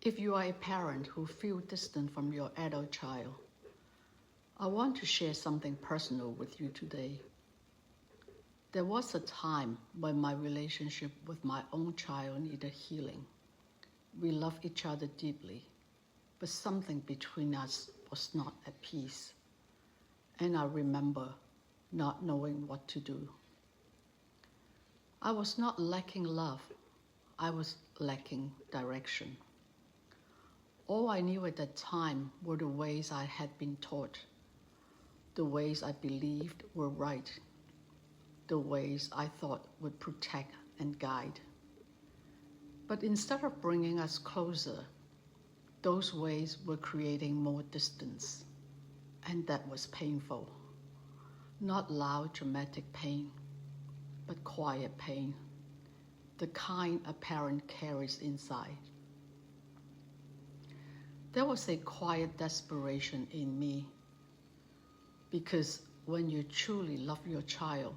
If you are a parent who feels distant from your adult child, I want to share something personal with you today. There was a time when my relationship with my own child needed healing. We loved each other deeply, but something between us was not at peace. And I remember not knowing what to do. I was not lacking love, I was lacking direction. All I knew at that time were the ways I had been taught, the ways I believed were right, the ways I thought would protect and guide. But instead of bringing us closer, those ways were creating more distance, and that was painful. Not loud, dramatic pain, but quiet pain, the kind a parent carries inside. There was a quiet desperation in me, because when you truly love your child,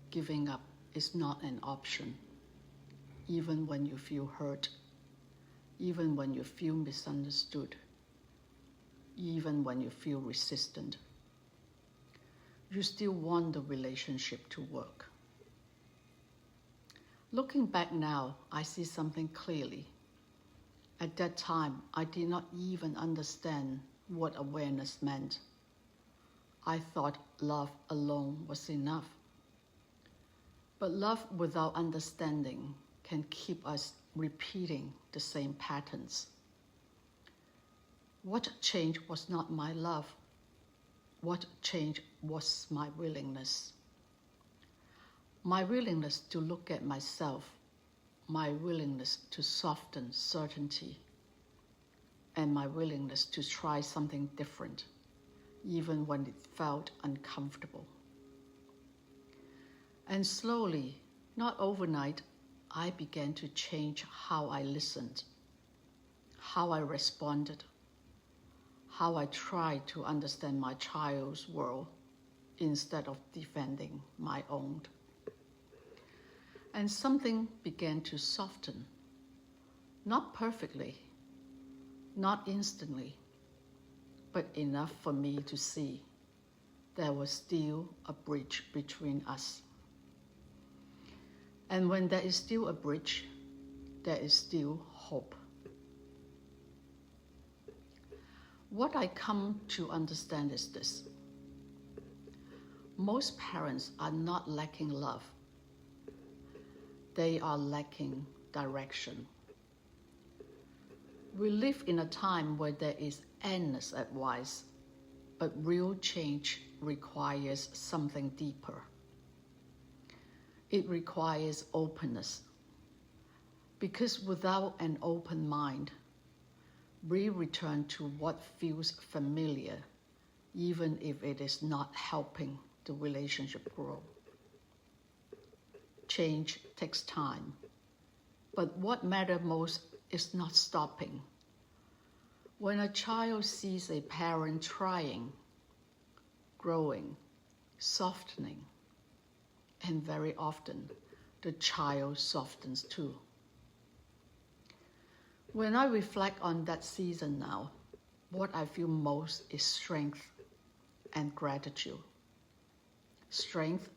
giving up is not an option, even when you feel hurt, even when you feel misunderstood, even when you feel resistant. You still want the relationship to work. Looking back now, I see something clearly. At that time, I did not even understand what awareness meant. I thought love alone was enough. But love without understanding can keep us repeating the same patterns. What changed was not my love. What changed was my willingness. My willingness to look at myself, my willingness to soften certainty, and my willingness to try something different, even when it felt uncomfortable. And slowly, not overnight, I began to change how I listened, how I responded, how I tried to understand my child's world instead of defending my own. And something began to soften, not perfectly, not instantly, but enough for me to see there was still a bridge between us. And when there is still a bridge, there is still hope. What I come to understand is this. Most parents are not lacking love. They are lacking direction. We live in a time where there is endless advice, but real change requires something deeper. It requires openness, because without an open mind, we return to what feels familiar, even if it is not helping the relationship grow. Change takes time, but what matters most is not stopping. When a child sees a parent trying, growing, softening, and very often the child softens too. When I reflect on that season now, what I feel most is strength and gratitude. Strength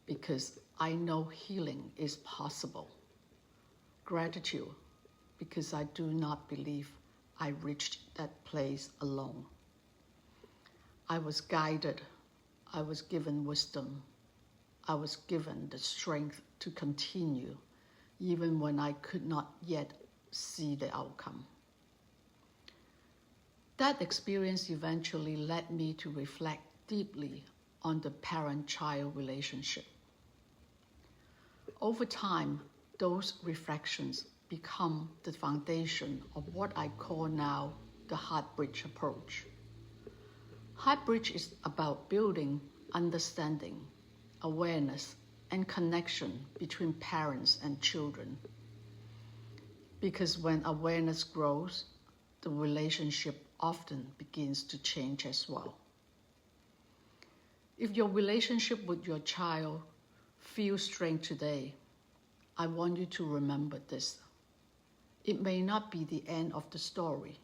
because I know healing is possible. Gratitude because I do not believe I reached that place alone. I was guided, I was given wisdom, I was given the strength to continue even when I could not yet see the outcome. That experience eventually led me to reflect deeply on the parent-child relationship. Over time, those reflections become the foundation of what I call now the Heart Bridge approach. Heart Bridge is about building understanding, awareness, and connection between parents and children. Because when awareness grows, the relationship often begins to change as well. If your relationship with your child feels strained today, I want you to remember this. It may not be the end of the story.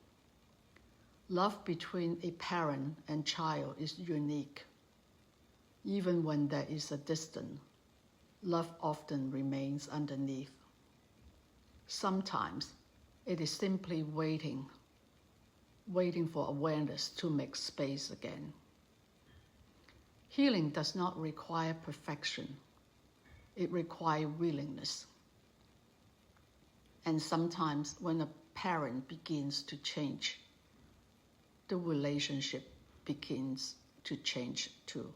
Love between a parent and child is unique. Even when there is a distance, love often remains underneath. Sometimes it is simply waiting for awareness to make space again. Healing does not require perfection. It requires willingness. And sometimes when a parent begins to change, the relationship begins to change too.